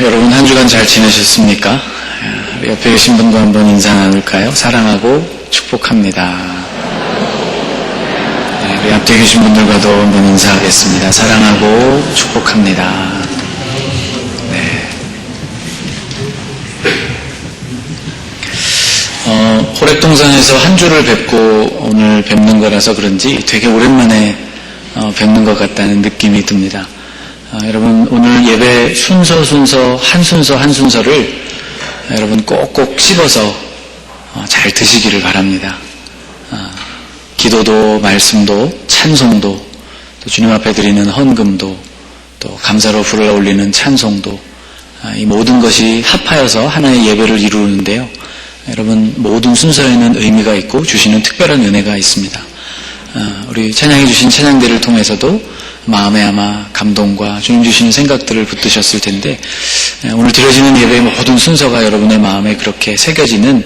여러분 한 주간 잘 지내셨습니까? 옆에 계신 분과 한번 인사 나눌까요? 사랑하고 축복합니다. 우리 앞에 계신 분들과도 한번 인사하겠습니다. 사랑하고 축복합니다. 호랩동산에서 한 주를 뵙고 오늘 뵙는 거라서 그런지 되게 오랜만에 뵙는 것 같다는 느낌이 듭니다. 여러분 오늘 예배 순서 한 순서를 여러분 꼭꼭 씹어서 잘 드시기를 바랍니다. 기도도 말씀도 찬송도 또 주님 앞에 드리는 헌금도 또 감사로 불러 올리는 찬송도 이 모든 것이 합하여서 하나의 예배를 이루는데요. 여러분 모든 순서에는 의미가 있고 주시는 특별한 은혜가 있습니다. 우리 찬양해 주신 찬양대를 통해서도 마음에 아마 감동과 주님 주시는 생각들을 붙드셨을 텐데 오늘 드려지는 예배의 모든 순서가 여러분의 마음에 그렇게 새겨지는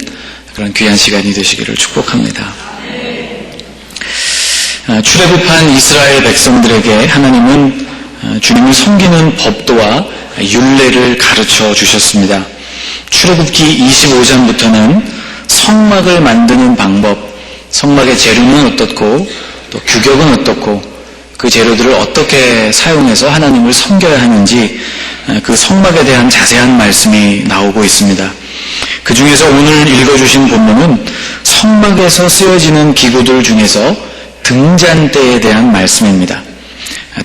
그런 귀한 시간이 되시기를 축복합니다. 출애굽한 이스라엘 백성들에게 하나님은 주님을 섬기는 법도와 율례를 가르쳐 주셨습니다. 출애굽기 25장부터는 성막을 만드는 방법, 성막의 재료는 어떻고 또 규격은 어떻고 그 재료들을 어떻게 사용해서 하나님을 섬겨야 하는지 그 성막에 대한 자세한 말씀이 나오고 있습니다. 그 중에서 오늘 읽어주신 본문은 성막에서 쓰여지는 기구들 중에서 등잔대에 대한 말씀입니다.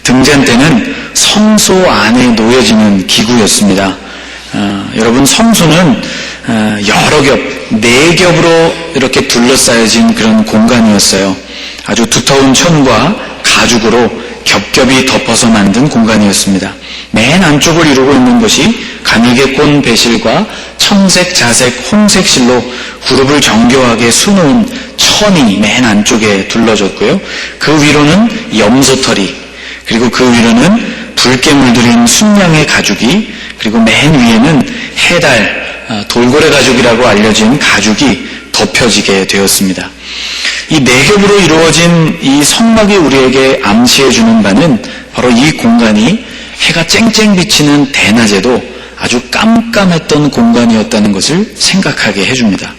등잔대는 성소 안에 놓여지는 기구였습니다. 여러분 성소는 여러 겹, 4겹으로 이렇게 둘러싸여진 그런 공간이었어요. 아주 두터운 천과 가죽으로 겹겹이 덮어서 만든 공간이었습니다. 맨 안쪽을 이루고 있는 것이 가늘게 꼰 배실과 청색, 자색, 홍색 실로 그룹을 정교하게 수놓은 천이 맨 안쪽에 둘러졌고요. 그 위로는 염소털이, 그리고 그 위로는 붉게 물들인 순양의 가죽이, 그리고 맨 위에는 해달, 돌고래 가죽이라고 알려진 가죽이 덮여지게 되었습니다. 이 4겹으로 이루어진 이 성막이 우리에게 암시해주는 바는 바로 이 공간이 해가 쨍쨍 비치는 대낮에도 아주 깜깜했던 공간이었다는 것을 생각하게 해줍니다.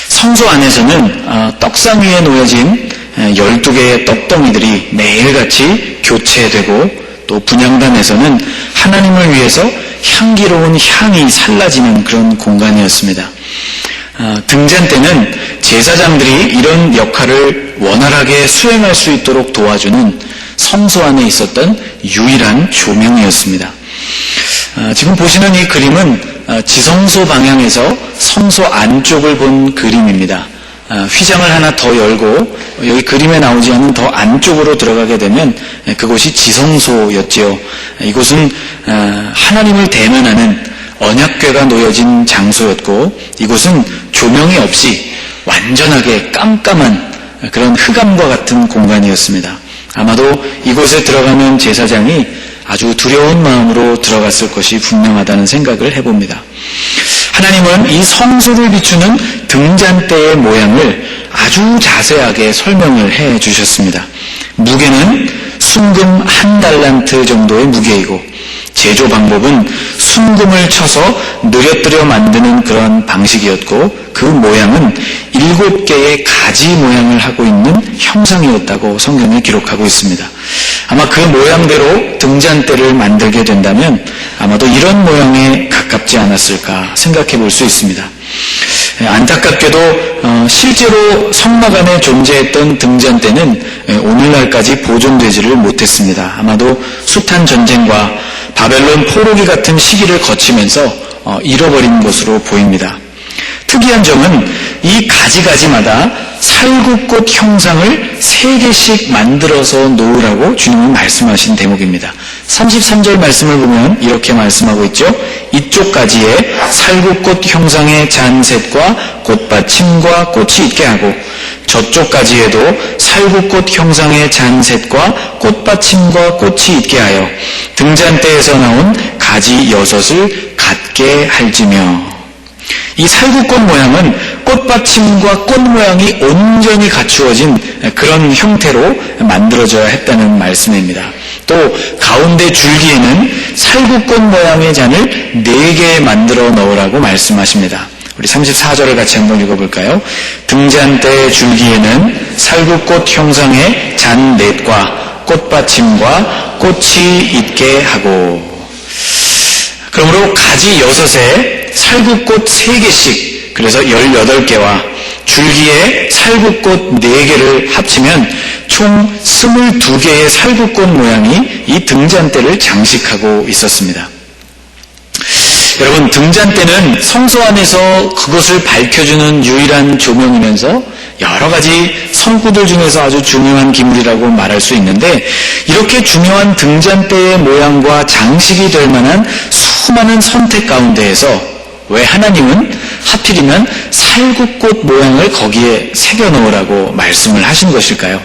성소 안에서는 떡상 위에 놓여진 12개의 떡덩이들이 매일같이 교체되고 또 분향단에서는 하나님을 위해서 향기로운 향이 살라지는 그런 공간이었습니다. 등잔대는 제사장들이 이런 역할을 원활하게 수행할 수 있도록 도와주는 성소 안에 있었던 유일한 조명이었습니다. 지금 보시는 이 그림은 지성소 방향에서 성소 안쪽을 본 그림입니다. 휘장을 하나 더 열고 여기 그림에 나오지 않는 더 안쪽으로 들어가게 되면 그곳이 지성소였지요. 이곳은 하나님을 대면하는 언약궤가 놓여진 장소였고 이곳은 조명이 없이 완전하게 깜깜한 그런 흑암과 같은 공간이었습니다. 아마도 이곳에 들어가면 제사장이 아주 두려운 마음으로 들어갔을 것이 분명하다는 생각을 해봅니다. 하나님은 이 성소를 비추는 등잔대의 모양을 아주 자세하게 설명을 해 주셨습니다. 무게는 순금 1달란트 정도의 무게이고 제조 방법은 순금을 쳐서 느려뜨려 만드는 그런 방식이었고 그 모양은 7개의 가지 모양을 하고 있는 형상이었다고 성경에 기록하고 있습니다. 아마 그 모양대로 등잔대를 만들게 된다면 아마도 이런 모양에 가깝지 않았을까 생각해 볼 수 있습니다. 안타깝게도 실제로 성막 안에 존재했던 등잔대는 오늘날까지 보존되지를 못했습니다. 아마도 숱한 전쟁과 바벨론 포로기 같은 시기를 거치면서 잃어버린 것으로 보입니다. 특이한 점은 이 가지가지마다 살구꽃 형상을 3개씩 만들어서 놓으라고 주님이 말씀하신 대목입니다. 33절 말씀을 보면 이렇게 말씀하고 있죠. 이쪽 가지에 살구꽃 형상의 잔셋과 꽃받침과 꽃이 있게 하고 저쪽 가지에도 살구꽃 형상의 잔셋과 꽃받침과 꽃이 있게 하여 등잔대에서 나온 가지 6을 갖게 할지며. 이 살구꽃 모양은 꽃받침과 꽃 모양이 온전히 갖추어진 그런 형태로 만들어져야 했다는 말씀입니다. 또 가운데 줄기에는 살구꽃 모양의 잔을 4개 만들어 넣으라고 말씀하십니다. 우리 34절을 같이 한번 읽어볼까요? 등잔대 줄기에는 살구꽃 형상의 잔 넷과 꽃받침과 꽃이 있게 하고. 그러므로 가지 6에 살구꽃 3개씩, 그래서 18개와 줄기에 살구꽃 4개를 합치면 총 22개의 살구꽃 모양이 이 등잔대를 장식하고 있었습니다. 여러분, 등잔대는 성소 안에서 그것을 밝혀주는 유일한 조명이면서 여러 가지 성구들 중에서 아주 중요한 기물이라고 말할 수 있는데, 이렇게 중요한 등잔대의 모양과 장식이 될 만한 수많은 선택 가운데에서 왜 하나님은 하필이면 살구꽃 모양을 거기에 새겨 넣으라고 말씀을 하신 것일까요?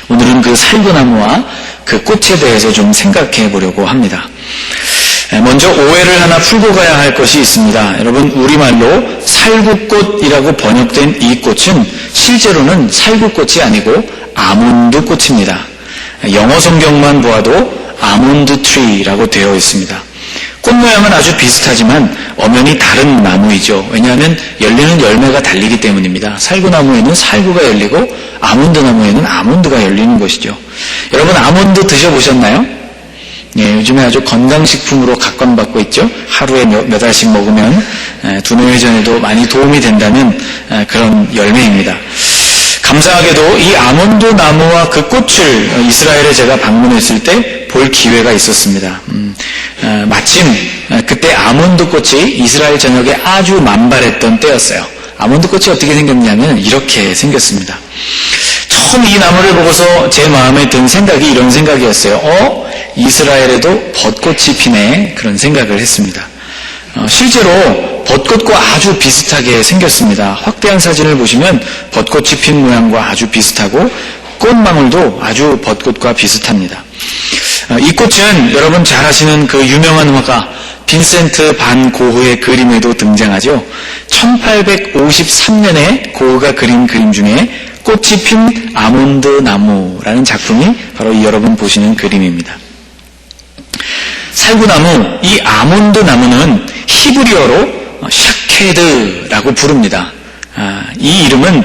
오늘은 그 살구나무와 그 꽃에 대해서 좀 생각해 보려고 합니다. 먼저 오해를 하나 풀고 가야 할 것이 있습니다. 여러분, 우리말로 살구꽃이라고 번역된 이 꽃은 실제로는 살구꽃이 아니고 아몬드 꽃입니다. 영어 성경만 보아도 아몬드 트리라고 되어 있습니다. 꽃 모양은 아주 비슷하지만 엄연히 다른 나무이죠. 왜냐하면 열리는 열매가 달리기 때문입니다. 살구나무에는 살구가 열리고 아몬드 나무에는 아몬드가 열리는 것이죠. 여러분, 아몬드 드셔보셨나요? 예, 요즘에 아주 건강식품으로 각광받고 있죠. 하루에 몇 알씩 먹으면 두뇌 회전에도 많이 도움이 된다는 그런 열매입니다. 감사하게도 이 아몬드 나무와 그 꽃을 이스라엘에 제가 방문했을 때 볼 기회가 있었습니다. 마침 그때 아몬드 꽃이 이스라엘 전역에 아주 만발했던 때였어요. 아몬드 꽃이 어떻게 생겼냐면 이렇게 생겼습니다. 처음 이 나무를 보고서 제 마음에 든 생각이 이런 생각이었어요. 이스라엘에도 벚꽃이 피네, 그런 생각을 했습니다. 실제로 벚꽃과 아주 비슷하게 생겼습니다. 확대한 사진을 보시면 벚꽃이 핀 모양과 아주 비슷하고 꽃망울도 아주 벚꽃과 비슷합니다. 이 꽃은 여러분 잘 아시는 그 유명한 화가 빈센트 반 고흐의 그림에도 등장하죠. 1853년에 고흐가 그린 그림 중에 꽃이 핀 아몬드 나무라는 작품이 바로 이 여러분 보시는 그림입니다. 살구나무, 이 아몬드 나무는 히브리어로 샤케드라고 부릅니다. 이 이름은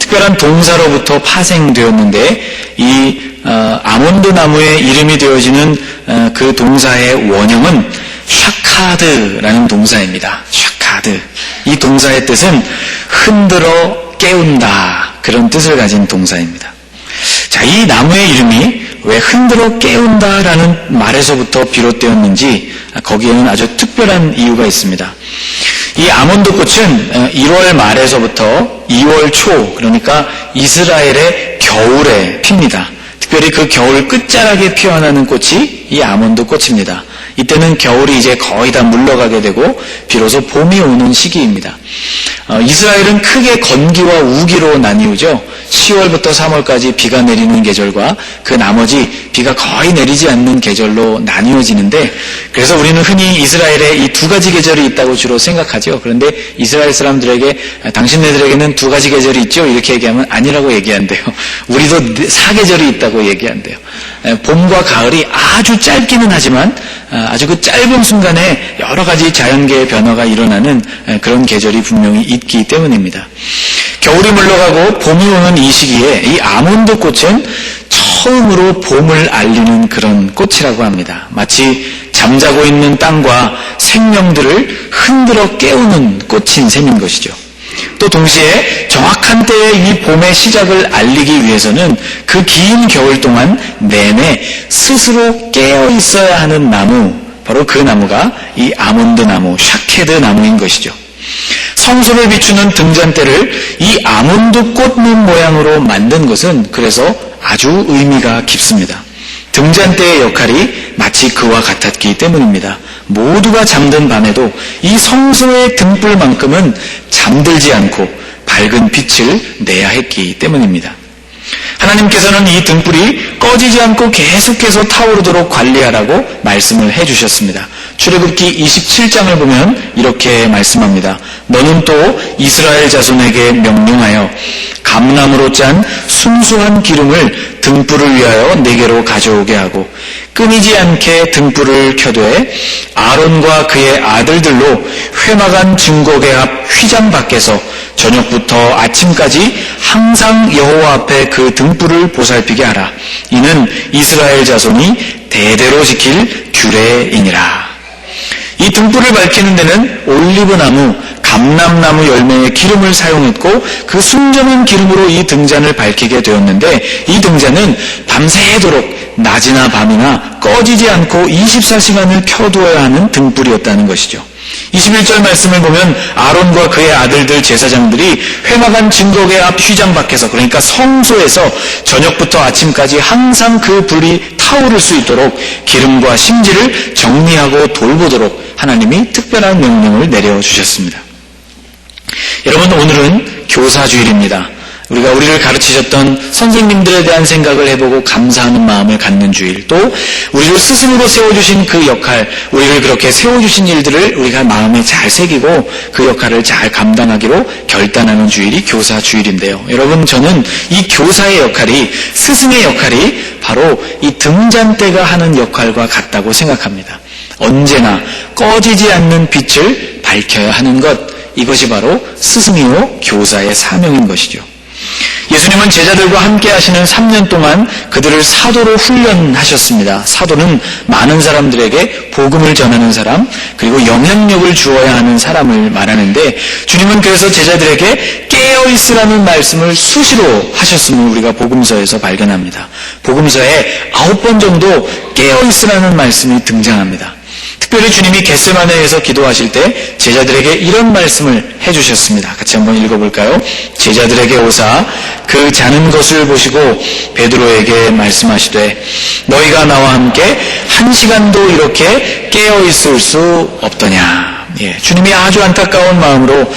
특별한 동사로부터 파생되었는데 이 아몬드 나무의 이름이 되어지는 그 동사의 원형은 샤카드라는 동사입니다. 샤카드. 이 동사의 뜻은 흔들어 깨운다, 그런 뜻을 가진 동사입니다. 자, 이 나무의 이름이 왜 흔들어 깨운다라는 말에서부터 비롯되었는지 거기에는 아주 특별한 이유가 있습니다. 이 아몬드 꽃은 1월 말에서부터 2월 초, 그러니까 이스라엘의 겨울에 핍니다. 특별히 그 겨울 끝자락에 피어나는 꽃이 이 아몬드 꽃입니다. 이때는 겨울이 이제 거의 다 물러가게 되고 비로소 봄이 오는 시기입니다. 이스라엘은 크게 건기와 우기로 나뉘우죠. 10월부터 3월까지 비가 내리는 계절과 그 나머지 비가 거의 내리지 않는 계절로 나뉘어지는데, 그래서 우리는 흔히 이스라엘에 이 2가지 계절이 있다고 주로 생각하죠. 그런데 이스라엘 사람들에게 당신네들에게는 2가지 계절이 있죠, 이렇게 얘기하면 아니라고 얘기한대요. 우리도 4계절이 있다고 얘기한대요. 봄과 가을이 아주 짧기는 하지만 아주 그 짧은 순간에 여러 가지 자연계의 변화가 일어나는 그런 계절이 분명히 있기 때문입니다. 겨울이 물러가고 봄이 오는 이 시기에 이 아몬드 꽃은 처음으로 봄을 알리는 그런 꽃이라고 합니다. 마치 잠자고 있는 땅과 생명들을 흔들어 깨우는 꽃인 셈인 것이죠. 또 동시에 정확한 때에 이 봄의 시작을 알리기 위해서는 그 긴 겨울 동안 내내 스스로 깨어 있어야 하는 나무, 바로 그 나무가 이 아몬드 나무, 샤케드 나무인 것이죠. 성소를 비추는 등잔대를 이 아몬드 꽃잎 모양으로 만든 것은 그래서 아주 의미가 깊습니다. 등잔대의 역할이 마치 그와 같았기 때문입니다. 모두가 잠든 밤에도 이 성소의 등불만큼은 잠들지 않고 밝은 빛을 내야 했기 때문입니다. 하나님께서는 이 등불이 꺼지지 않고 계속해서 타오르도록 관리하라고 말씀을 해주셨습니다. 출애굽기 27장을 보면 이렇게 말씀합니다. 너는 또 이스라엘 자손에게 명령하여 감나무로 짠 순수한 기름을 등불을 위하여 내게로 가져오게 하고 끊이지 않게 등불을 켜되 아론과 그의 아들들로 회막안 증거궤 앞 휘장 밖에서 저녁부터 아침까지 항상 여호와 앞에 그 등불을 보살피게 하라. 이는 이스라엘 자손이 대대로 지킬 규례이니라. 이 등불을 밝히는 데는 올리브나무, 감람나무 열매의 기름을 사용했고 그 순전한 기름으로 이 등잔을 밝히게 되었는데 이 등잔은 밤새도록 낮이나 밤이나 꺼지지 않고 24시간을 켜두어야 하는 등불이었다는 것이죠. 21절 말씀을 보면 아론과 그의 아들들 제사장들이 회막안 증거궤 앞 휘장 밖에서, 그러니까 성소에서 저녁부터 아침까지 항상 그 불이 타오를 수 있도록 기름과 심지를 정리하고 돌보도록 하나님이 특별한 명령을 내려주셨습니다. 여러분, 오늘은 교사주일입니다. 우리가 우리를 가르치셨던 선생님들에 대한 생각을 해보고 감사하는 마음을 갖는 주일, 또 우리를 스승으로 세워주신 그 역할, 우리를 그렇게 세워주신 일들을 우리가 마음에 잘 새기고 그 역할을 잘 감당하기로 결단하는 주일이 교사주일인데요. 여러분, 저는 이 교사의 역할이, 스승의 역할이 바로 이 등잔대가 하는 역할과 같다고 생각합니다. 언제나 꺼지지 않는 빛을 밝혀야 하는 것, 이것이 바로 스승이요 교사의 사명인 것이죠. 예수님은 제자들과 함께 하시는 3년 동안 그들을 사도로 훈련하셨습니다. 사도는 많은 사람들에게 복음을 전하는 사람, 그리고 영향력을 주어야 하는 사람을 말하는데, 주님은 그래서 제자들에게 깨어있으라는 말씀을 수시로 하셨음을 우리가 복음서에서 발견합니다. 복음서에 9번 정도 깨어있으라는 말씀이 등장합니다. 특별히 주님이 겟세마네에서 기도하실 때 제자들에게 이런 말씀을 해주셨습니다. 같이 한번 읽어볼까요? 제자들에게 오사 그 자는 것을 보시고 베드로에게 말씀하시되 너희가 나와 함께 1시간도 이렇게 깨어있을 수 없더냐. 주님이 아주 안타까운 마음으로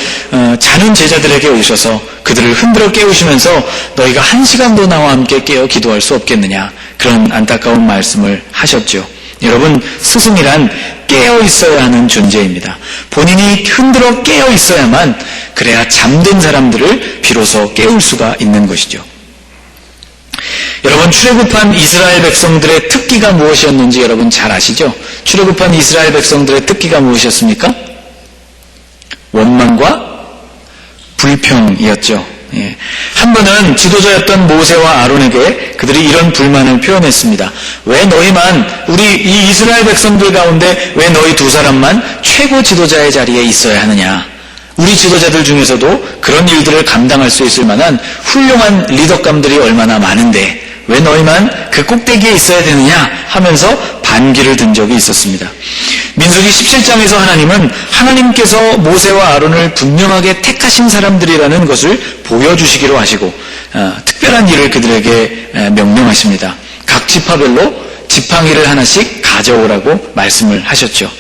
자는 제자들에게 오셔서 그들을 흔들어 깨우시면서 너희가 1시간도 나와 함께 깨어 기도할 수 없겠느냐, 그런 안타까운 말씀을 하셨죠. 여러분, 스승이란 깨어 있어야 하는 존재입니다. 본인이 흔들어 깨어 있어야만, 그래야 잠든 사람들을 비로소 깨울 수가 있는 것이죠. 여러분, 출애굽한 이스라엘 백성들의 특기가 무엇이었는지 여러분 잘 아시죠? 출애굽한 이스라엘 백성들의 특기가 무엇이었습니까? 원망과 불평이었죠. 한 번은 지도자였던 모세와 아론에게 그들이 이런 불만을 표현했습니다. 왜 너희만, 우리 이 이스라엘 백성들 가운데 왜 너희 두 사람만 최고 지도자의 자리에 있어야 하느냐? 우리 지도자들 중에서도 그런 일들을 감당할 수 있을 만한 훌륭한 리더감들이 얼마나 많은데 왜 너희만 그 꼭대기에 있어야 되느냐 하면서 반기를 든 적이 있었습니다. 민수기 17장에서 하나님은 하나님께서 모세와 아론을 분명하게 택하신 사람들이라는 것을 보여주시기로 하시고 특별한 일을 그들에게 명령하십니다. 각 지파별로 지팡이를 하나씩 가져오라고 말씀을 하셨죠.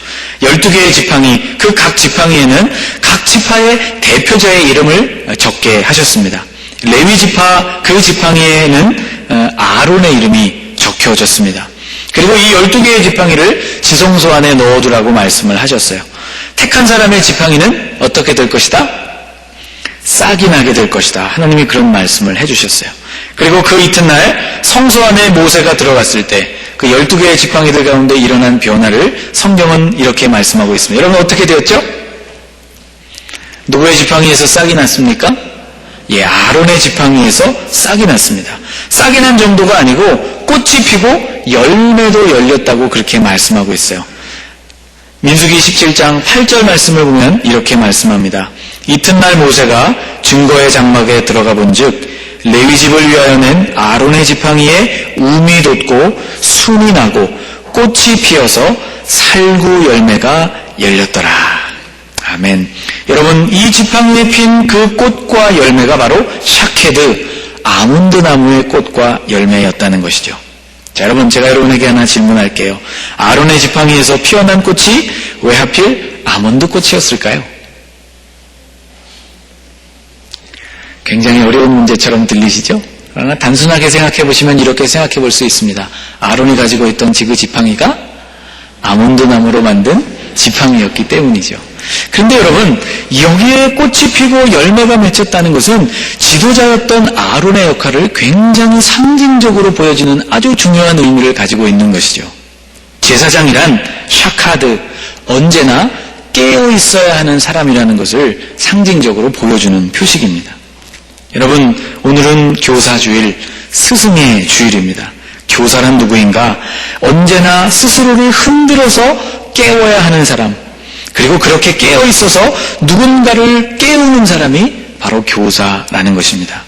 12개의 지팡이, 그 각 지팡이에는 각 지파의 대표자의 이름을 적게 하셨습니다. 레위 지파 그 지팡이에는 아론의 이름이 적혀졌습니다. 그리고 이 12개의 지팡이를 지성소 안에 넣어두라고 말씀을 하셨어요. 택한 사람의 지팡이는 어떻게 될 것이다? 싹이 나게 될 것이다. 하나님이 그런 말씀을 해주셨어요. 그리고 그 이튿날 성소 안에 모세가 들어갔을 때 그 12개의 지팡이들 가운데 일어난 변화를 성경은 이렇게 말씀하고 있습니다. 여러분, 어떻게 되었죠? 누구의 지팡이에서 싹이 났습니까? 아론의 지팡이에서 싹이 났습니다. 싹이 난 정도가 아니고 꽃이 피고 열매도 열렸다고 그렇게 말씀하고 있어요. 민수기 17장 8절 말씀을 보면 이렇게 말씀합니다. 이튿날 모세가 증거의 장막에 들어가 본즉 레위집을 위하여 낸 아론의 지팡이에 움이 돋고 순이 나고 꽃이 피어서 살구 열매가 열렸더라. 아멘. 여러분, 이 지팡이에 핀 그 꽃과 열매가 바로 샤케드, 아몬드 나무의 꽃과 열매였다는 것이죠. 자, 여러분, 제가 여러분에게 하나 질문할게요. 아론의 지팡이에서 피어난 꽃이 왜 하필 아몬드 꽃이었을까요? 굉장히 어려운 문제처럼 들리시죠? 그러나 단순하게 생각해 보시면 이렇게 생각해 볼 수 있습니다. 아론이 가지고 있던 그 지팡이가 아몬드 나무로 만든 지팡이였기 때문이죠. 그런데 여러분, 여기에 꽃이 피고 열매가 맺혔다는 것은 지도자였던 아론의 역할을 굉장히 상징적으로 보여지는 아주 중요한 의미를 가지고 있는 것이죠. 제사장이란 샤카드, 언제나 깨어 있어야 하는 사람이라는 것을 상징적으로 보여주는 표식입니다. 여러분, 오늘은 교사주일, 스승의 주일입니다. 교사란 누구인가? 언제나 스스로를 흔들어서 깨워야 하는 사람, 그리고 그렇게 깨어 있어서 누군가를 깨우는 사람이 바로 교사라는 것입니다.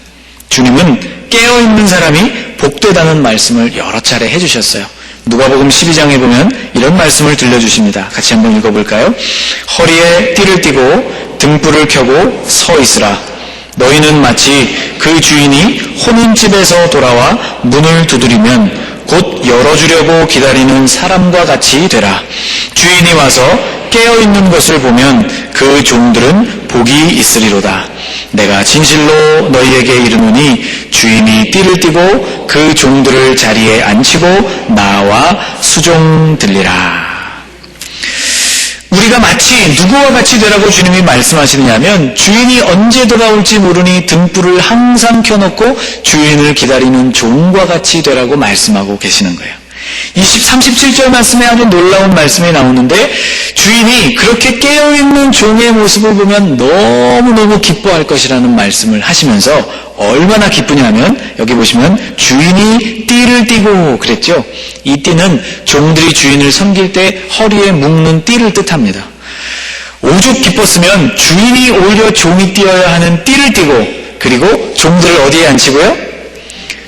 주님은 깨어 있는 사람이 복되다는 말씀을 여러 차례 해주셨어요. 누가복음 12장에 보면 이런 말씀을 들려주십니다. 같이 한번 읽어볼까요? 허리에 띠를 띠고 등불을 켜고 서 있으라. 너희는 마치 그 주인이 혼인집에서 돌아와 문을 두드리면 곧 열어주려고 기다리는 사람과 같이 되라. 주인이 와서 깨어있는 것을 보면 그 종들은 복이 있으리로다. 내가 진실로 너희에게 이르노니 주인이 띠를 띠고 그 종들을 자리에 앉히고 나와 수종 들리라. 우리가 마치 누구와 같이 되라고 주님이 말씀하시느냐면 주인이 언제 돌아올지 모르니 등불을 항상 켜놓고 주인을 기다리는 종과 같이 되라고 말씀하고 계시는 거예요. 37절 말씀에 아주 놀라운 말씀이 나오는데 주인이 그렇게 깨어있는 종의 모습을 보면 너무너무 기뻐할 것이라는 말씀을 하시면서 얼마나 기쁘냐면 여기 보시면 주인이 띠를 띠고 그랬죠. 이 띠는 종들이 주인을 섬길 때 허리에 묶는 띠를 뜻합니다. 오죽 기뻤으면 주인이 오히려 종이 띄어야 하는 띠를 띠고 그리고 종들을 어디에 앉히고요?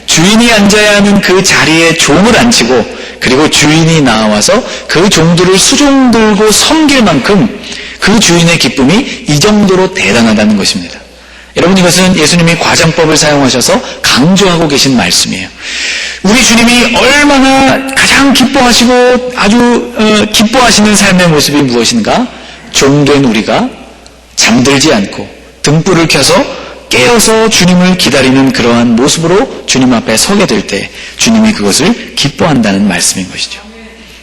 주인이 앉아야 하는 그 자리에 종을 앉히고 그리고 주인이 나와서 그 종들을 수종 들고 섬길 만큼 그 주인의 기쁨이 이 정도로 대단하다는 것입니다. 여러분, 이것은 예수님이 과장법을 사용하셔서 강조하고 계신 말씀이에요. 우리 주님이 얼마나 가장 기뻐하시고 아주 기뻐하시는 삶의 모습이 무엇인가? 종된 우리가 잠들지 않고 등불을 켜서 깨어서 주님을 기다리는 그러한 모습으로 주님 앞에 서게 될 때 주님이 그것을 기뻐한다는 말씀인 것이죠.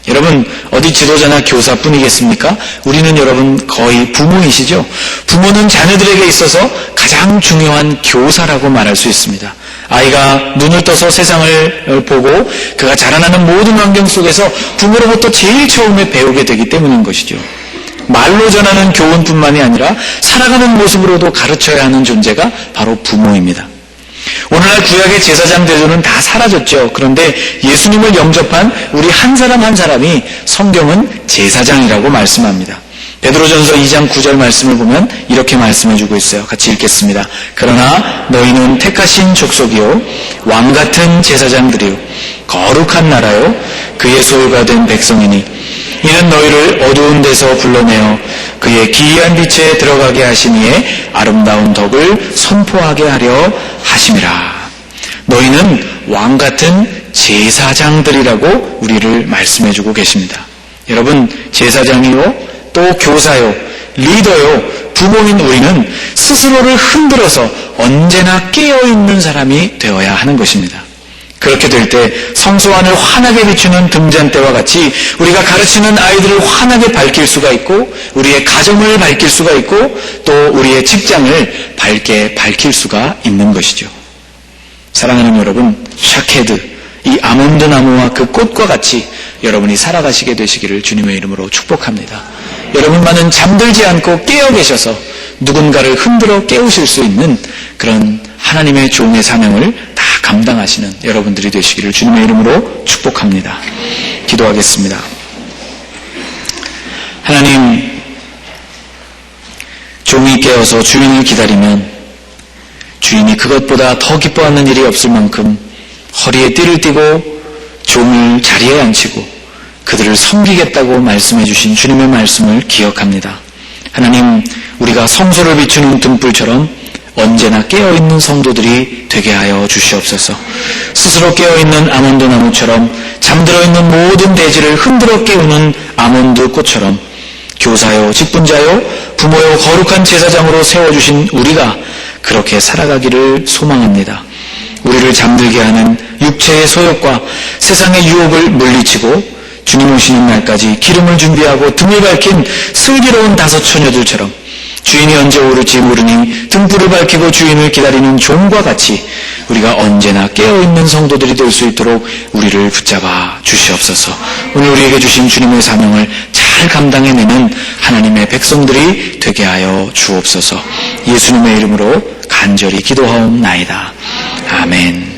여러분, 어디 지도자나 교사뿐이겠습니까? 우리는 여러분 거의 부모이시죠? 부모는 자녀들에게 있어서 가장 중요한 교사라고 말할 수 있습니다. 아이가 눈을 떠서 세상을 보고 그가 자라나는 모든 환경 속에서 부모로부터 제일 처음에 배우게 되기 때문인 것이죠. 말로 전하는 교훈뿐만이 아니라 살아가는 모습으로도 가르쳐야 하는 존재가 바로 부모입니다. 오늘날 구약의 제사장 대조는 다 사라졌죠. 그런데 예수님을 영접한 우리 한 사람 한 사람이 성경은 제사장이라고 말씀합니다. 베드로전서 2장 9절 말씀을 보면 이렇게 말씀해주고 있어요. 같이 읽겠습니다. 그러나 너희는 택하신 족속이요 왕같은 제사장들이요 거룩한 나라요 그의 소유가 된 백성이니 이는 너희를 어두운 데서 불러내어 그의 기이한 빛에 들어가게 하시니에 아름다운 덕을 선포하게 하려 하심이라. 너희는 왕같은 제사장들이라고 우리를 말씀해주고 계십니다. 여러분, 제사장이요 또 교사요 리더요 부모인 우리는 스스로를 흔들어서 언제나 깨어있는 사람이 되어야 하는 것입니다. 그렇게 될 때 성소 안을 환하게 비추는 등잔대와 같이 우리가 가르치는 아이들을 환하게 밝힐 수가 있고 우리의 가정을 밝힐 수가 있고 또 우리의 직장을 밝게 밝힐 수가 있는 것이죠. 사랑하는 여러분, 샤케드, 이 아몬드 나무와 그 꽃과 같이 여러분이 살아가시게 되시기를 주님의 이름으로 축복합니다. 여러분만은 잠들지 않고 깨어 계셔서 누군가를 흔들어 깨우실 수 있는 그런 하나님의 종의 사명을 다 감당하시는 여러분들이 되시기를 주님의 이름으로 축복합니다. 기도하겠습니다. 하나님, 종이 깨어서 주인을 기다리면 주인이 그것보다 더 기뻐하는 일이 없을 만큼 허리에 띠를 띠고 종을 자리에 앉히고 그들을 섬기겠다고 말씀해 주신 주님의 말씀을 기억합니다. 하나님, 우리가 성소를 비추는 등불처럼 언제나 깨어있는 성도들이 되게 하여 주시옵소서. 스스로 깨어있는 아몬드 나무처럼 잠들어있는 모든 대지를 흔들어 깨우는 아몬드 꽃처럼 교사요, 직분자요, 부모요, 거룩한 제사장으로 세워주신 우리가 그렇게 살아가기를 소망합니다. 우리를 잠들게 하는 육체의 소욕과 세상의 유혹을 물리치고 주님 오시는 날까지 기름을 준비하고 등을 밝힌 슬기로운 5 처녀들처럼 주인이 언제 오를지 모르니 등불을 밝히고 주인을 기다리는 종과 같이 우리가 언제나 깨어있는 성도들이 될 수 있도록 우리를 붙잡아 주시옵소서. 오늘 우리에게 주신 주님의 사명을 잘 감당해내는 하나님의 백성들이 되게 하여 주옵소서. 예수님의 이름으로 간절히 기도하옵나이다. 아멘.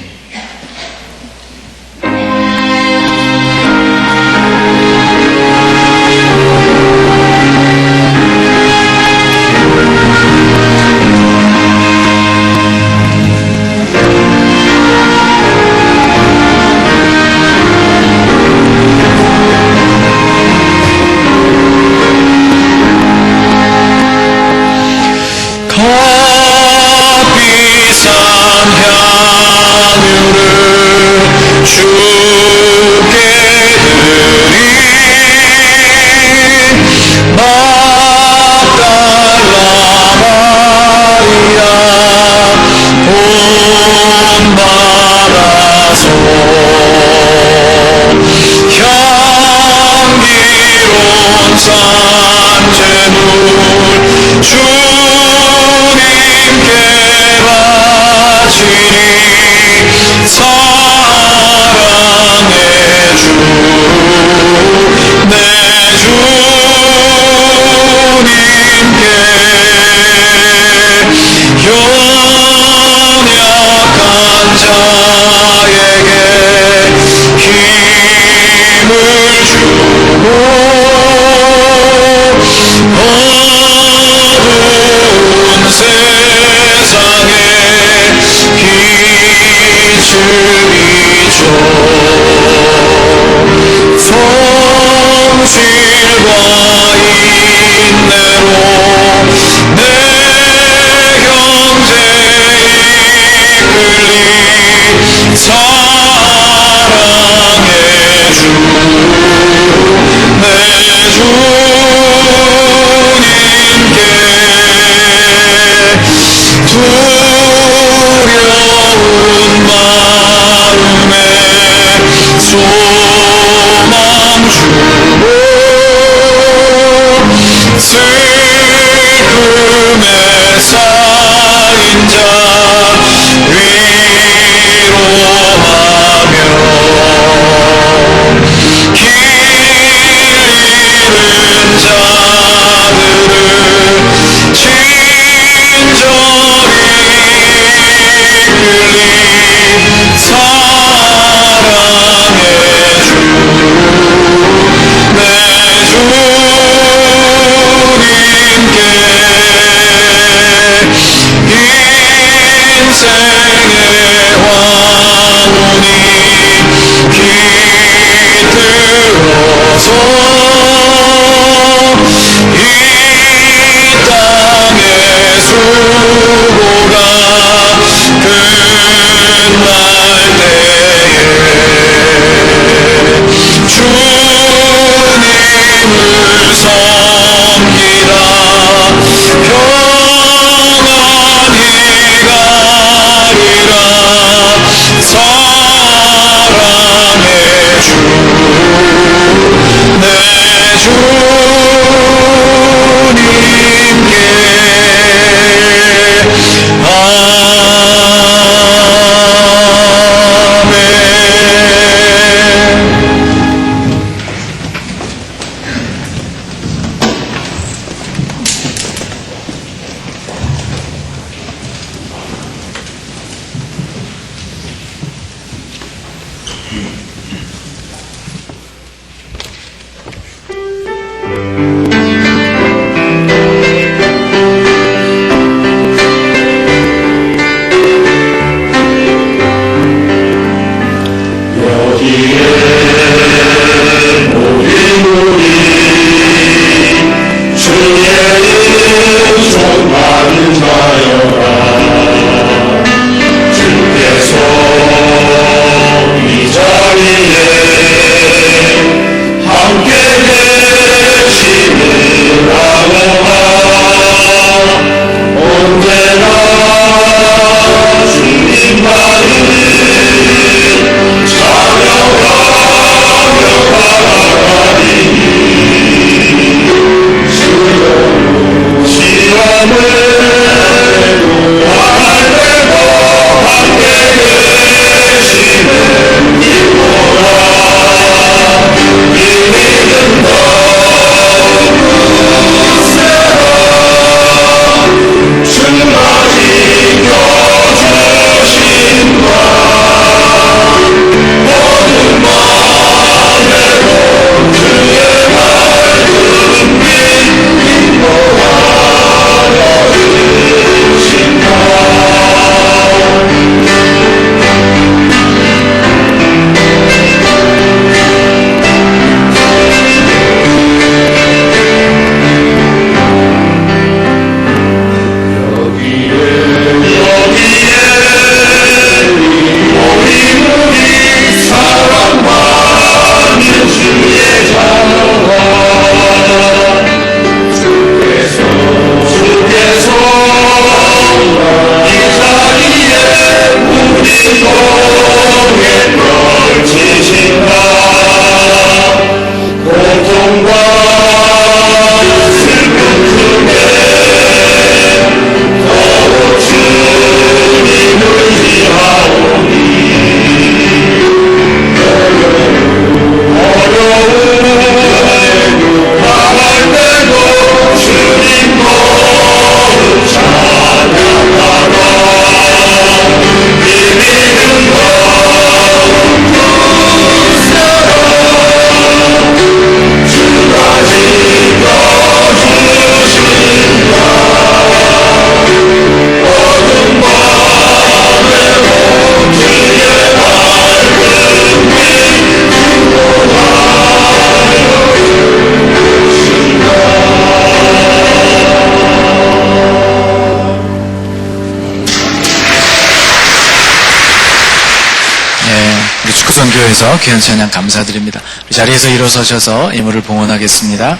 기도해서 귀한 찬양 감사드립니다. 우리 자리에서 일어서셔서 예물을 봉헌하겠습니다.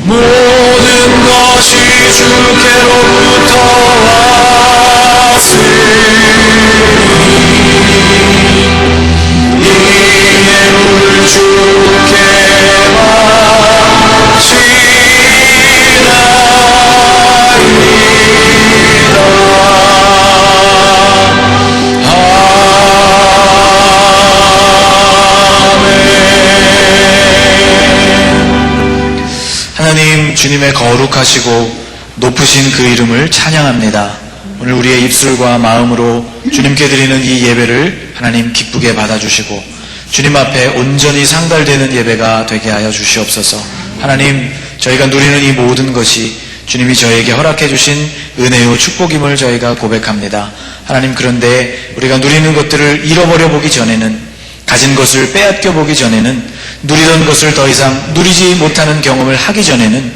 모든 것이 주께로부터 왔으니 이 예물을 주께 하나님, 주님의 거룩하시고 높으신 그 이름을 찬양합니다. 오늘 우리의 입술과 마음으로 주님께 드리는 이 예배를 하나님 기쁘게 받아주시고 주님 앞에 온전히 상달되는 예배가 되게 하여 주시옵소서. 하나님, 저희가 누리는 이 모든 것이 주님이 저에게 허락해 주신 은혜요 축복임을 저희가 고백합니다. 하나님, 그런데 우리가 누리는 것들을 잃어버려 보기 전에는, 가진 것을 빼앗겨 보기 전에는, 누리던 것을 더 이상 누리지 못하는 경험을 하기 전에는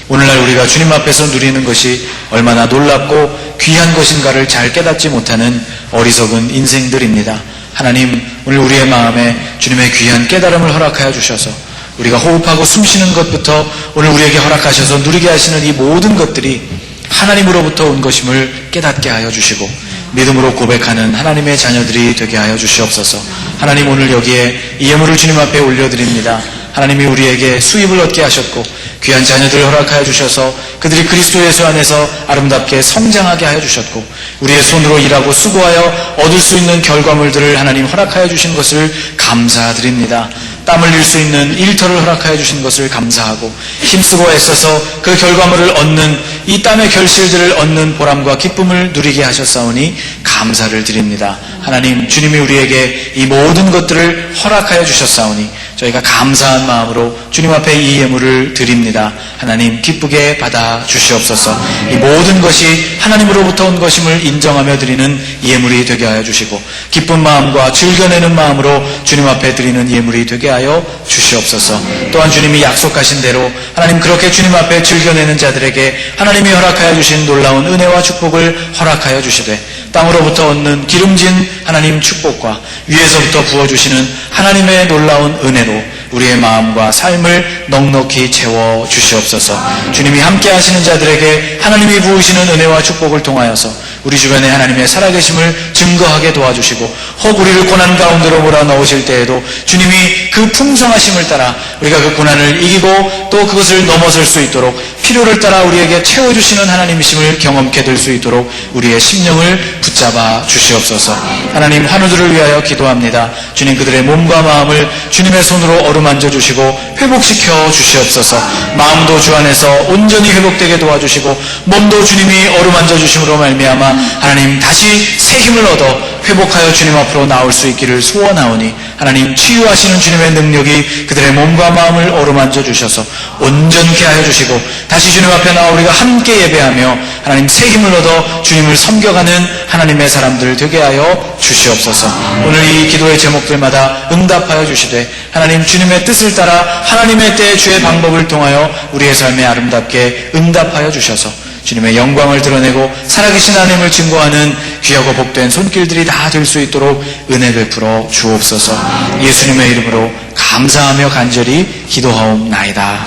오늘날 우리가 주님 앞에서 누리는 것이 얼마나 놀랍고 귀한 것인가를 잘 깨닫지 못하는 어리석은 인생들입니다. 하나님, 오늘 우리의 마음에 주님의 귀한 깨달음을 허락하여 주셔서 우리가 호흡하고 숨쉬는 것부터 오늘 우리에게 허락하셔서 누리게 하시는 이 모든 것들이 하나님으로부터 온 것임을 깨닫게 하여 주시고 믿음으로 고백하는 하나님의 자녀들이 되게 하여 주시옵소서. 하나님, 오늘 여기에 이 예물을 주님 앞에 올려드립니다. 하나님이 우리에게 수입을 얻게 하셨고 귀한 자녀들을 허락하여 주셔서 그들이 그리스도 예수 안에서 아름답게 성장하게 하여 주셨고 우리의 손으로 일하고 수고하여 얻을 수 있는 결과물들을 하나님 허락하여 주신 것을 감사드립니다. 땀 흘릴 수 있는 일터를 허락하여 주신 것을 감사하고 힘쓰고 애써서 그 결과물을 얻는 이 땀의 결실들을 얻는 보람과 기쁨을 누리게 하셨사오니 감사를 드립니다. 하나님, 주님이 우리에게 이 모든 것들을 허락하여 주셨사오니 저희가 감사한 마음으로 주님 앞에 이 예물을 드립니다. 하나님, 기쁘게 받아 주시옵소서. 이 모든 것이 하나님으로부터 온 것임을 인정하며 드리는 예물이 되게 하여 주시고 기쁜 마음과 즐겨내는 마음으로 주님 앞에 드리는 예물이 되게 하여 주시옵소서. 또한 주님이 약속하신 대로 하나님, 그렇게 주님 앞에 즐겨내는 자들에게 하나님이 허락하여 주신 놀라운 은혜와 축복을 허락하여 주시되 땅으로부터 얻는 기름진 하나님 축복과 위에서부터 부어주시는 하나님의 놀라운 은혜로 우리의 마음과 삶을 넉넉히 채워 주시옵소서. 주님이 함께 하시는 자들에게 하나님이 부으시는 은혜와 축복을 통하여서 우리 주변에 하나님의 살아계심을 증거하게 도와주시고 혹 우리를 고난 가운데로 몰아넣으실 때에도 주님이 그 풍성하심을 따라 우리가 그 고난을 이기고 또 그것을 넘어설 수 있도록 필요를 따라 우리에게 채워주시는 하나님이심을 경험케 될 수 있도록 우리의 심령을 붙잡아 주시옵소서. 하나님, 환우들을 위하여 기도합니다. 주님, 그들의 몸과 마음을 주님의 손으로 어루만져 주시고 회복시켜 주시옵소서. 마음도 주 안에서 온전히 회복되게 도와주시고 몸도 주님이 어루만져 주심으로 말미암아 하나님, 다시 새 힘을 얻어 회복하여 주님 앞으로 나올 수 있기를 소원하오니 하나님, 치유하시는 주님의 능력이 그들의 몸과 마음을 어루만져 주셔서 온전케 하여 주시고 다시 주님 앞에 나와 우리가 함께 예배하며 하나님, 새 힘을 얻어 주님을 섬겨가는 하나님의 사람들 되게 하여 주시옵소서. 오늘 이 기도의 제목들마다 응답하여 주시되 하나님, 주님의 뜻을 따라 하나님의 때 주의 방법을 통하여 우리의 삶에 아름답게 응답하여 주셔서 주님의 영광을 드러내고 살아계신 하나님을 증거하는 귀하고 복된 손길들이 다 될 수 있도록 은혜 베풀어 주옵소서. 예수님의 이름으로 감사하며 간절히 기도하옵나이다.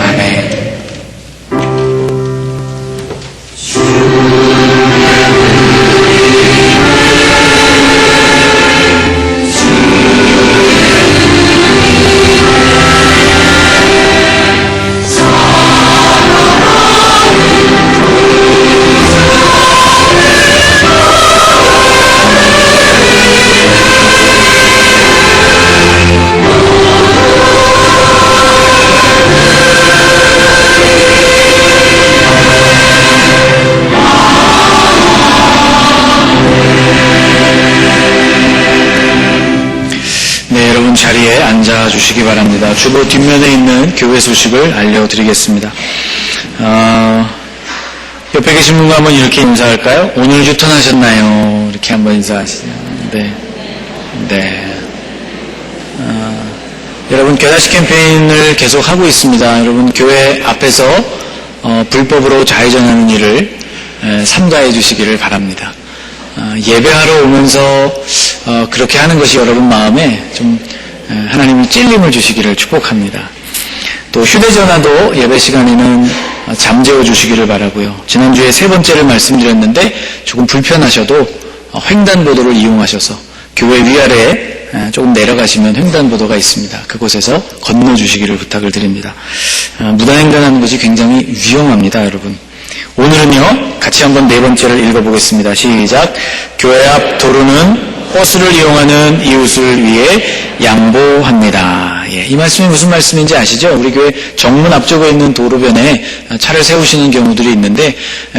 아멘. 자리에 앉아주시기 바랍니다. 주보 뒷면에 있는 교회 소식을 알려드리겠습니다. 옆에 계신 분과 한번 이렇게 인사할까요? 오늘 유턴하셨나요? 이렇게 한번 인사하시죠. 네. 여러분, 겨다시 캠페인을 계속 하고 있습니다. 여러분, 교회 앞에서 불법으로 좌회전하는 일을 삼가해 주시기를 바랍니다. 예배하러 오면서 그렇게 하는 것이 여러분 마음에 좀 하나님이 찔림을 주시기를 축복합니다. 또 휴대전화도 예배 시간에는 잠재워 주시기를 바라고요. 지난주에 세 번째를 말씀드렸는데 조금 불편하셔도 횡단보도를 이용하셔서 교회 위아래에 조금 내려가시면 횡단보도가 있습니다. 그곳에서 건너주시기를 부탁을 드립니다. 무단횡단하는 것이 굉장히 위험합니다, 여러분. 오늘은요, 같이 한번 네 번째를 읽어보겠습니다. 시작. 교회 앞 도로는 버스를 이용하는 이웃을 위해 양보합니다. 이 말씀이 무슨 말씀인지 아시죠? 우리 교회 정문 앞쪽에 있는 도로변에 차를 세우시는 경우들이 있는데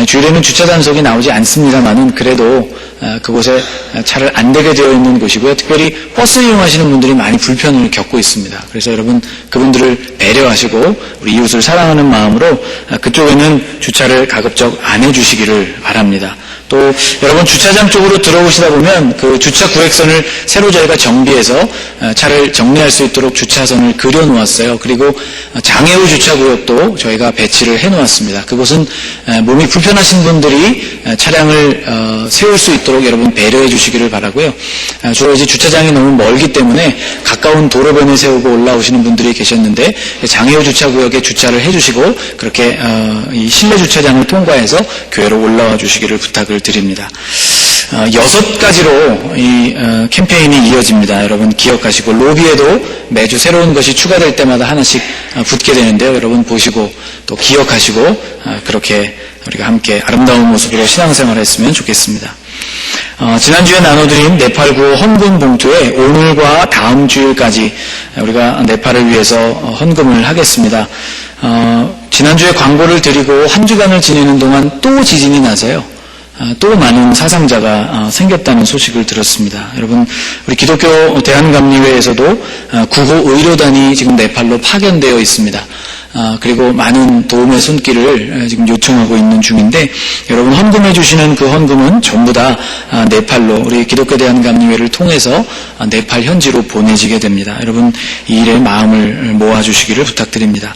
주일에는 주차 단속이 나오지 않습니다만은 그래도 그곳에 차를 안 대게 되어 있는 곳이고요. 특별히 버스 이용하시는 분들이 많이 불편을 겪고 있습니다. 그래서 여러분 그분들을 배려하시고 우리 이웃을 사랑하는 마음으로 그쪽에는 주차를 가급적 안 해주시기를 바랍니다. 또 여러분 주차장 쪽으로 들어오시다 보면 그 주차 구획선을 새로 저희가 정비해서 차를 정리할 수 있도록 주차선을 그려놓았어요. 그리고 장애우 주차구역도 저희가 배치를 해놓았습니다. 그곳은 몸이 불편하신 분들이 차량을 세울 수 있도록 여러분 배려해 주시기를 바라고요. 주로 이제 주차장이 너무 멀기 때문에 가까운 도로변에 세우고 올라오시는 분들이 계셨는데 장애우 주차구역에 주차를 해주시고 그렇게 이 실내 주차장을 통과해서 교회로 올라와 주시기를 부탁을 드립니다. 6가지로 이 캠페인이 이어집니다. 여러분 기억하시고 로비에도 매주 새로운 것이 추가될 때마다 하나씩 붙게 되는데요. 여러분 보시고 또 기억하시고 그렇게 우리가 함께 아름다운 모습으로 신앙생활을 했으면 좋겠습니다. 지난주에 나눠드린 네팔구 헌금 봉투에 오늘과 다음 주일까지 우리가 네팔을 위해서 헌금을 하겠습니다. 지난주에 광고를 드리고 한 주간을 지내는 동안 또 지진이 나서요. 또 많은 사상자가 생겼다는 소식을 들었습니다. 여러분 우리 기독교 대한감리회에서도 구호 의료단이 지금 네팔로 파견되어 있습니다. 그리고 많은 도움의 손길을 지금 요청하고 있는 중인데 여러분 헌금해 주시는 그 헌금은 전부 다 네팔로 우리 기독교 대한감리회를 통해서 네팔 현지로 보내지게 됩니다. 여러분 이 일에 마음을 모아주시기를 부탁드립니다.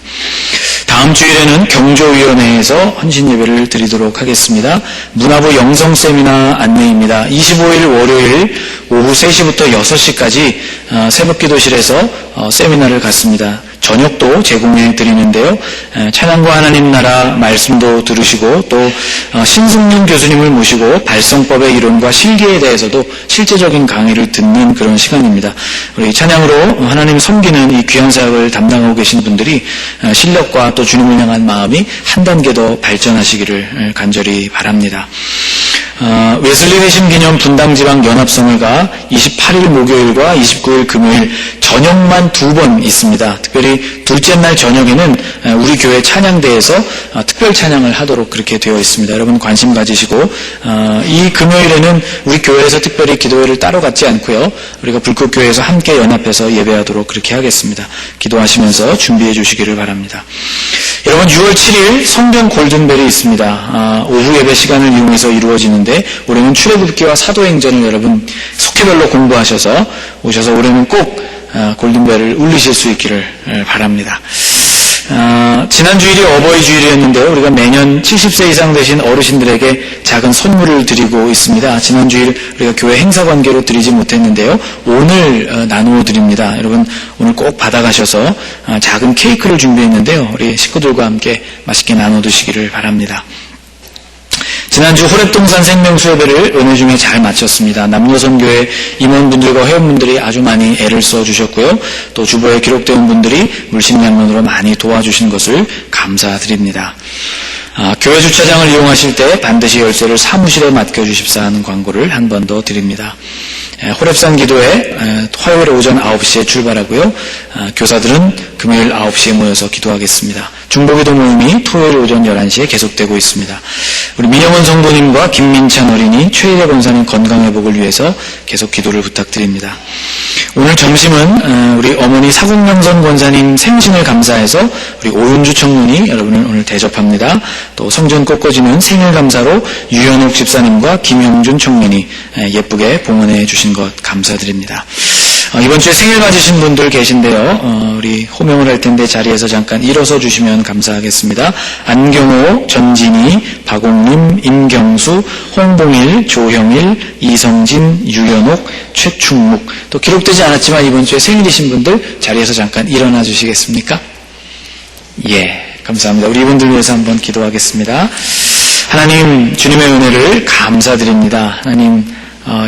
다음 주일에는 경조위원회에서 헌신 예배를 드리도록 하겠습니다. 문화부 영성 세미나 안내입니다. 25일 월요일 오후 3시부터 6시까지 새벽기도실에서 세미나를 갖습니다. 저녁도 제공해 드리는데요. 찬양과 하나님 나라 말씀도 들으시고 또 신승윤 교수님을 모시고 발성법의 이론과 실기에 대해서도 실제적인 강의를 듣는 그런 시간입니다. 우리 찬양으로 하나님 섬기는 이 귀한 사역을 담당하고 계신 분들이 실력과 또 주님을 향한 마음이 한 단계 더 발전하시기를 간절히 바랍니다. 웨슬리 회심 기념 분당지방 연합성회가 28일 목요일과 29일 금요일 저녁만 2번 있습니다. 특별히 둘째 날 저녁에는 우리 교회 찬양대에서 특별 찬양을 하도록 그렇게 되어 있습니다. 여러분 관심 가지시고 이 금요일에는 우리 교회에서 특별히 기도회를 따로 갖지 않고요. 우리가 불꽃교회에서 함께 연합해서 예배하도록 그렇게 하겠습니다. 기도하시면서 준비해 주시기를 바랍니다. 여러분 6월 7일 성경 골든벨이 있습니다. 오후 예배 시간을 이용해서 이루어지는데 올해는 출애굽기와 사도행전을 여러분 속회별로 공부하셔서 오셔서 올해는 꼭 골든벨을 울리실 수 있기를 바랍니다. 지난 주일이 어버이 주일이었는데요. 우리가 매년 70세 이상 되신 어르신들에게 작은 선물을 드리고 있습니다. 지난 주일 우리가 교회 행사 관계로 드리지 못했는데요. 오늘 나누어 드립니다. 여러분 오늘 꼭 받아가셔서 작은 케이크를 준비했는데요. 우리 식구들과 함께 맛있게 나눠 드시기를 바랍니다. 지난주 호랩동산 생명수협회를 은혜 중에 잘 마쳤습니다. 남녀선교회 임원분들과 회원분들이 아주 많이 애를 써주셨고요. 또 주보에 기록된 분들이 물심양면으로 많이 도와주신 것을 감사드립니다. 교회 주차장을 이용하실 때 반드시 열쇠를 사무실에 맡겨주십사 하는 광고를 한 번 더 드립니다. 호랩산 기도회 화요일 오전 9시에 출발하고요. 교사들은 금요일 9시에 모여서 기도하겠습니다. 중보기도 모임이 토요일 오전 11시에 계속되고 있습니다. 우리 민영원 성도님과 김민찬 어린이, 최일혜 권사님 건강회복을 위해서 계속 기도를 부탁드립니다. 오늘 점심은 우리 어머니 사국명선 권사님 생신을 감사해서 우리 오윤주 청년이 여러분을 오늘 대접합니다. 또 성전 꽃꽂이는 생일 감사로 유현옥 집사님과 김영준 청년이 예쁘게 봉헌해 주신 것 감사드립니다. 이번 주에 생일 맞으신 분들 계신데요. 우리 호명을 할 텐데 자리에서 잠깐 일어서 주시면 감사하겠습니다. 안경호, 전진희, 박옥림, 임경수, 홍봉일, 조형일, 이성진, 유연옥, 최충묵. 또 기록되지 않았지만 이번 주에 생일이신 분들 자리에서 잠깐 일어나 주시겠습니까? 예, 감사합니다. 우리 이분들 위해서 한번 기도하겠습니다. 하나님, 주님의 은혜를 감사드립니다. 하나님,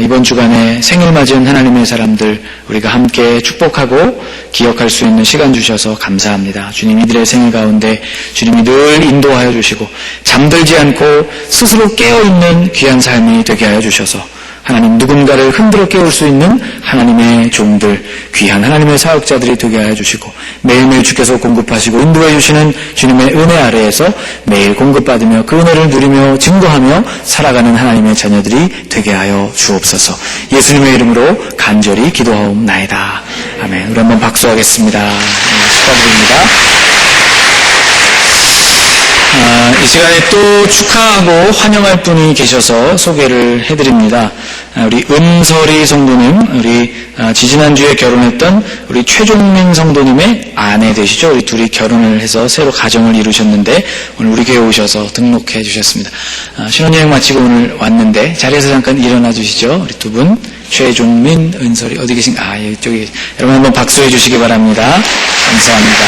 이번 주간에 생일 맞은 하나님의 사람들 우리가 함께 축복하고 기억할 수 있는 시간 주셔서 감사합니다. 주님, 이들의 생일 가운데 주님이 늘 인도하여 주시고 잠들지 않고 스스로 깨어있는 귀한 삶이 되게 하여 주셔서 하나님, 누군가를 흔들어 깨울 수 있는 하나님의 종들, 귀한 하나님의 사역자들이 되게 하여 주시고 매일매일 주께서 공급하시고 인도해 주시는 주님의 은혜 아래에서 매일 공급받으며 그 은혜를 누리며 증거하며 살아가는 하나님의 자녀들이 되게 하여 주옵소서. 예수님의 이름으로 간절히 기도하옵나이다. 아멘. 우리 한번 박수하겠습니다. 축하드립니다. 이 시간에 또 축하하고 환영할 분이 계셔서 소개를 해드립니다. 우리 은설이 성도님, 우리 지지난주에 결혼했던 우리 최종민 성도님의 아내 되시죠? 우리 둘이 결혼을 해서 새로 가정을 이루셨는데 오늘 우리 교회 오셔서 등록해 주셨습니다. 신혼여행 마치고 오늘 왔는데 자리에서 잠깐 일어나 주시죠. 우리 두 분, 최종민, 은설이 어디 계신가? 이쪽에 여러분 한번 박수해 주시기 바랍니다. 감사합니다.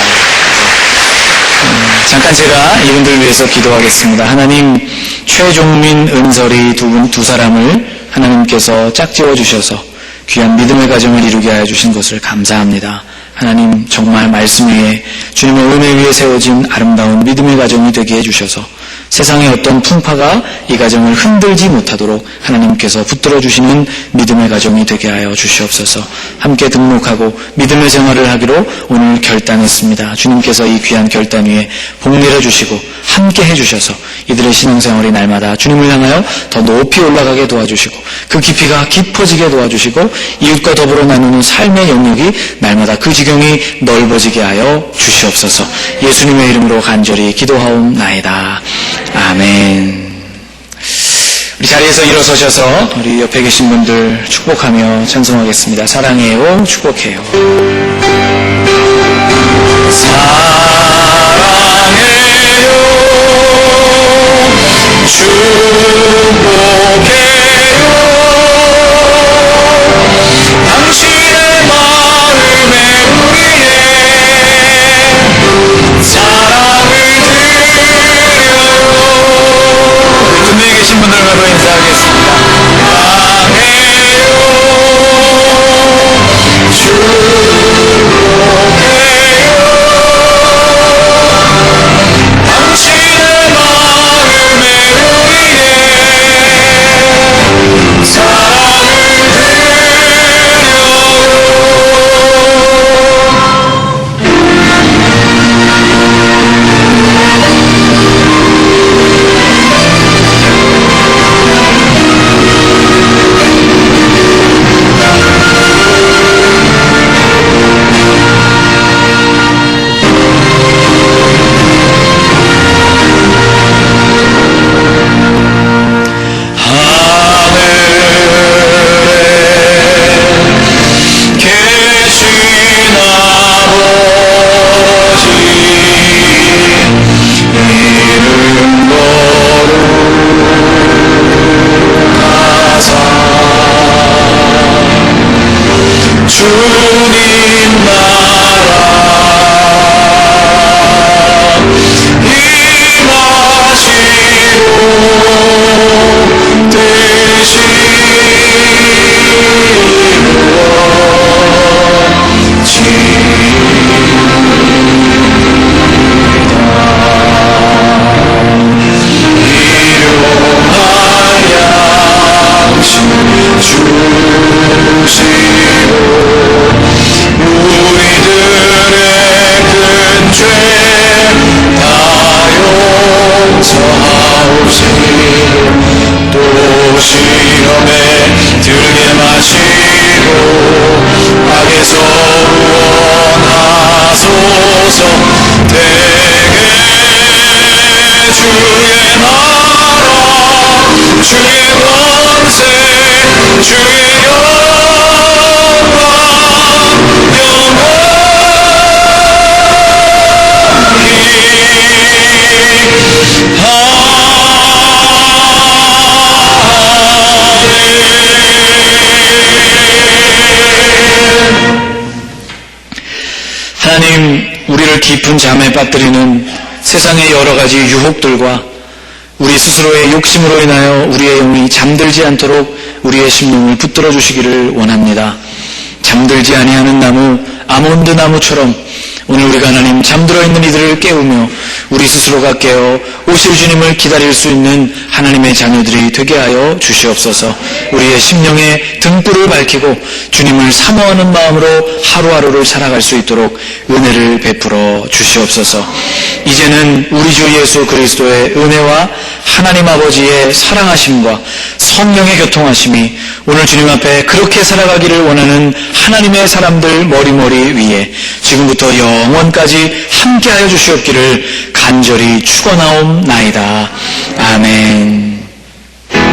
잠깐 제가 이분들 위해서 기도하겠습니다. 하나님, 최종민, 은설이 두 사람을 하나님께서 짝지어 주셔서 귀한 믿음의 가정을 이루게 하여 주신 것을 감사합니다. 하나님, 정말 말씀 위에 주님의 은혜 위에 세워진 아름다운 믿음의 가정이 되게 해주셔서 세상의 어떤 풍파가 이 가정을 흔들지 못하도록 하나님께서 붙들어 주시는 믿음의 가정이 되게 하여 주시옵소서. 함께 등록하고 믿음의 생활을 하기로 오늘 결단했습니다. 주님께서 이 귀한 결단 위에 복 내려주시고 함께 해주셔서 이들의 신앙생활이 날마다 주님을 향하여 더 높이 올라가게 도와주시고 그 깊이가 깊어지게 도와주시고 이웃과 더불어 나누는 삶의 영역이 날마다 그 지경이 넓어지게 하여 주시옵소서. 예수님의 이름으로 간절히 기도하옵나이다. 아멘. 우리 자리에서 일어서셔서 우리 옆에 계신 분들 축복하며 찬송하겠습니다. 사랑해요, 축복해요. 사랑해요, 축복해요. 당신의 마음에 우리의 사랑을 드려요. 준비해 계신 분들과도 인사하겠습니다. 사랑해요, 축복해요. 당신의 마음에 우리의 사랑을 주님 나라 임하시고 또 시험에 들게 마시고 악에서 구원하소서. 되게 주의 나라 주의 권세 주의 영광 깊은 잠에 빠뜨리는 세상의 여러 가지 유혹들과 우리 스스로의 욕심으로 인하여 우리의 영이 잠들지 않도록 우리의 심령을 붙들어 주시기를 원합니다. 잠들지 아니하는 나무, 아몬드 나무처럼 오늘 우리가 하나님 잠들어 있는 이들을 깨우며 우리 스스로가 깨어 오실 주님을 기다릴 수 있는 하나님의 자녀들이 되게 하여 주시옵소서. 우리의 심령의 등불을 밝히고 주님을 사모하는 마음으로 하루하루를 살아갈 수 있도록 은혜를 베풀어 주시옵소서. 이제는 우리 주 예수 그리스도의 은혜와 하나님 아버지의 사랑하심과 성령의 교통하심이 오늘 주님 앞에 그렇게 살아가기를 원하는 하나님의 사람들 머리머리 위에 지금부터 영원까지 함께하여 주시옵기를 간절히 축원하옵나이다. 아멘.